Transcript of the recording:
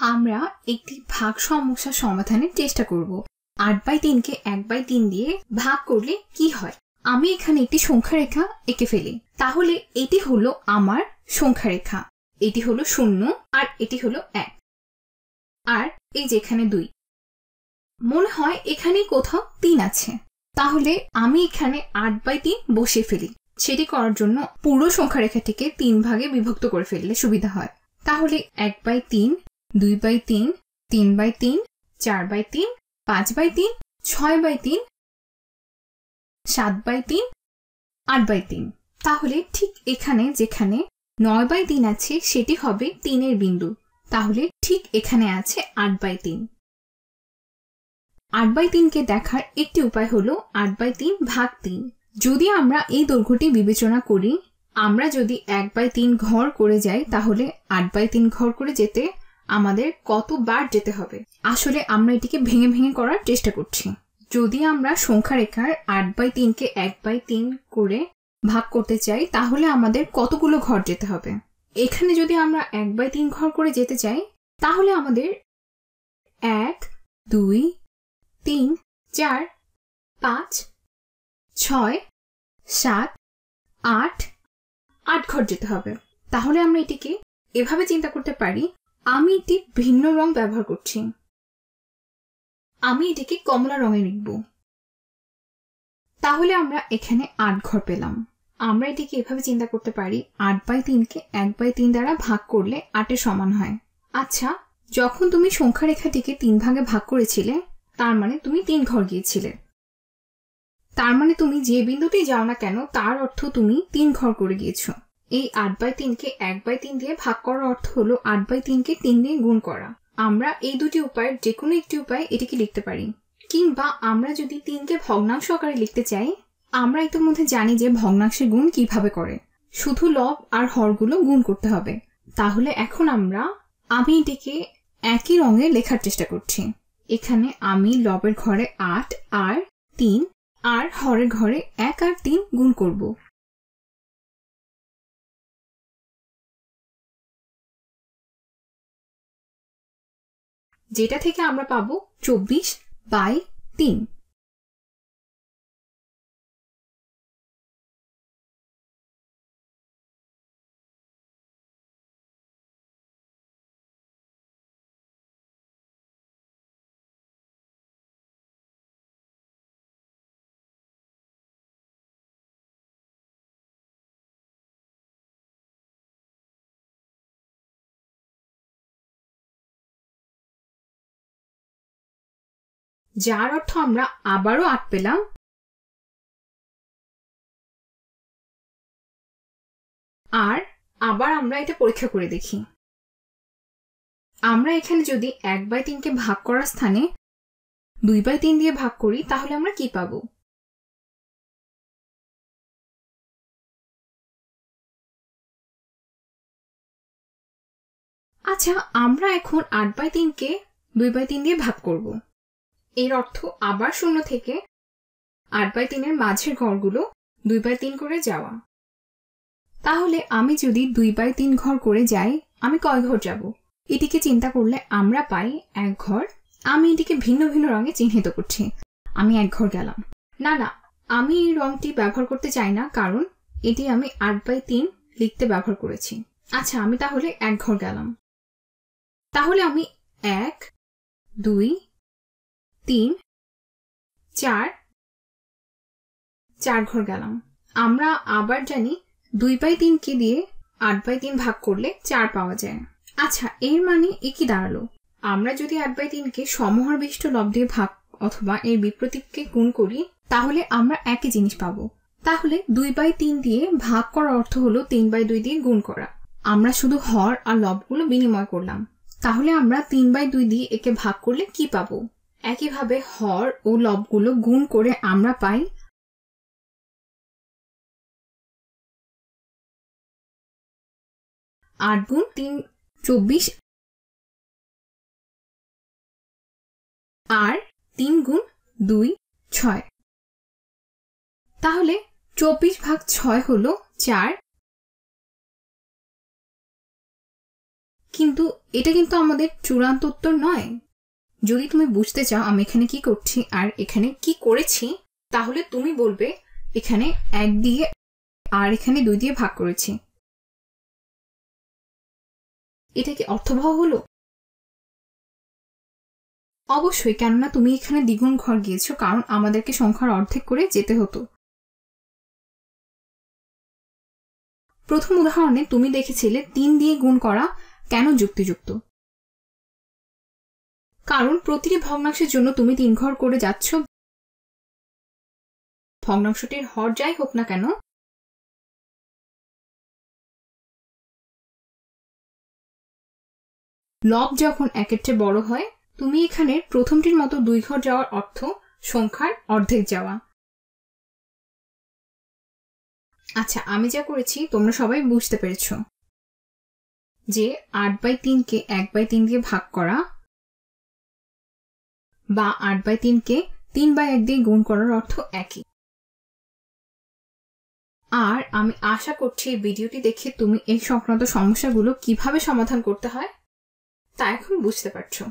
আমরা একটি ভাগ সমস্যা সমাধানের চেষ্টা করব। 8/3 কে 1/3 দিয়ে ভাগ করলে কি হয়। আমি এখানে একটি সংখ্যা রেখা এঁকে ফেলি। তাহলে এটি হলো আমার সংখ্যা রেখা, এটি হলো 0 আর এটি হলো 1, আর এই যে এখানে 2। মনে হয় এখানে কোথাও 3 আছে, তাহলে আমি এখানে 8/3 বসিয়ে ফেলি। সেটি করার জন্য পুরো সংখ্যা রেখাটিকে 3 ভাগে বিভক্ত করে ফেললে সুবিধা হয়। তাহলে 1/3, 2/3, 3/3, 4/3, 5/3, 6/3, 7/3, 8/3। তাহলে ঠিক এখানে যেখানে 9/3 আছে সেটি হবে 3-এর বিন্দু। তাহলে ঠিক এখানে আছে 8/3। 8/3 কে দেখার একটি উপায় হলো 8/3 ভাগ 3। যদি আমরা এই দৈর্ঘ্যটি বিবেচনা করি, আমরা যদি 1/3 ঘর করে যাই তাহলে 8/3 ঘর করে যেতে আমাদের কতবার যেতে হবে। আসলে আমরা এটিকে ভেঙে ভেঙে করার চেষ্টা করছি। যদি আমরা সংখ্যা রেখার 8/3 কে 1/3 করে ভাগ করতে চাই তাহলে আমাদের কতগুলো ঘর যেতে হবে। এখানে যদি আমরা 1/3 ঘর করে যেতে চাই তাহলে আমাদের 1, 2, 3, 4, 5, 6, 7, 8 ঘর যেতে হবে। তাহলে আমরা এটিকে এভাবে চিন্তা করতে পারি, আমি একটি ভিন্ন রং ব্যবহার করছি। আমি এটিকে কমলা রঙে লিখব। তাহলে আমরা এখানে 8 ঘর পেলাম। আমরা এটিকে এভাবে চিন্তা করতে পারি, 8/3 কে 1/3 দ্বারা ভাগ করলে 8-এর সমান হয়। আচ্ছা, যখন তুমি সংখ্যা রেখাটিকে 3 ভাগে ভাগ করেছিলে তার মানে তুমি 3 ঘর গিয়েছিলে। তার মানে তুমি যে বিন্দুতে যাও না কেন তার অর্থ তুমি 3 ঘর করে গিয়েছো। এই 8/3 কে 1/3 দিয়ে ভাগ করার অর্থ হলো 8/3 কে 3 দিয়ে গুণ করা। আমরা এই দুটি উপায়ের যে কোনো একটি উপায় এটিকে লিখতে পারি। কিংবা আমরা যদি 3 কে ভগ্নাংশ আকারে লিখতে চাই, আমরা ইতিমধ্যে জানি যে ভগ্নাংশের গুণ কিভাবে করে। শুধু লব আর হরগুলো গুণ করতে হবে। তাহলে এখন আমি এটিকে একই রঙে লেখার চেষ্টা করছি। এখানে আমি লবের ঘরে 8 আর 3 আর হরের ঘরে 1 আর 3 গুণ করব। যেটা থেকে আমরা পাবো 24/3। যার অর্থ আমরা আবারও 8 পেলাম। আর আবার আমরা এটা পরীক্ষা করে দেখি। আমরা এখানে যদি 1/3 কে ভাগ করার স্থানে 2/3 দিয়ে ভাগ করি তাহলে আমরা কি পাবো। আচ্ছা, আমরা এখন 8/3 কে 2/3 দিয়ে ভাগ করব। এর অর্থ আবার 0 থেকে 8/3 এর মাঝের ঘরগুলো 2/3 করে যাওয়া। তাহলে আমি যদি 2/3 ঘর করে যাই আমি কয় ঘর যাব। এটিকে চিন্তা করলে আমরা পাই 1 ঘর। আমি এটিকে ভিন্ন ভিন্ন রঙে চিহ্নিত করছি। আমি 1 ঘর গেলাম। না, আমি এই রংটি ব্যবহার করতে চাই না, কারণ এটি আমি 8/3 লিখতে ব্যবহার করেছি। আচ্ছা, আমি তাহলে 1 ঘর গেলাম। তাহলে আমি 1, 2, 3, 4 ঘর গেলাম। আমরা আবার জানি 2/3 কে দিয়ে 8/3 ভাগ করলে 4 পাওয়া যায়। আচ্ছা, এর মানে কি দাঁড়ালো? আমরা যদি 8/3 কে সমহর বিশিষ্ট লব দিয়ে ভাগ অথবা এর বিপরীতকে গুণ করি তাহলে আমরা একই জিনিস পাবো। তাহলে 2/3 দিয়ে ভাগ করার অর্থ হলো 3/2 দিয়ে গুণ করা। আমরা শুধু হর আর লবগুলো বিনিময় করলাম। তাহলে আমরা 3/2 দিয়ে একে ভাগ করলে কি পাবো। একইভাবে হর ও লবগুলো গুণ করে আমরা পাই 8 গুণ 3 24 আর 3 গুণ 2 6। তাহলে 24/6 হলো 4। কিন্তু এটা কিন্তু আমাদের চূড়ান্ত উত্তর নয়। যদি তুমি বুঝতে চাও আমি এখানে কি করছি আর এখানে কি করেছি, তাহলে তুমি বলবে এখানে 1 দিয়ে আর এখানে 2 দিয়ে ভাগ করেছি। এটা কি অর্থবহ হলো? অবশ্যই, কেননা তুমি এখানে দ্বিগুণ ঘর গিয়েছো, কারণ আমাদেরকে সংখ্যার অর্ধেক করে যেতে হতো। প্রথম উদাহরণে তুমি দেখেছিলে 3 দিয়ে গুণ করা কেন যুক্তিযুক্ত। কারণ প্রতিটি ভগ্নাংশের জন্য তুমি 3 ঘর করে যাচ্ছ। ভগ্নাংশটির হর যাই হোক না কেন, লব যখন 1-এর চেয়ে বড় হয়, তুমি এখানে প্রথমটির মতো 2 ঘর যাওয়ার অর্থ সংখ্যার অর্ধেক যাওয়া। আচ্ছা, আমি যা করেছি তোমরা সবাই বুঝতে পেরেছো যে 8/3 কে 1/3 দিয়ে ভাগ করা বা 8/3 কে 3/1 দিয়ে গুণ করার অর্থ একই। আর আমি আশা করছি এই ভিডিওটি দেখে তুমি এই সংক্রান্ত সমস্যাগুলো কিভাবে সমাধান করতে হয় তা এখন বুঝতে পারছো।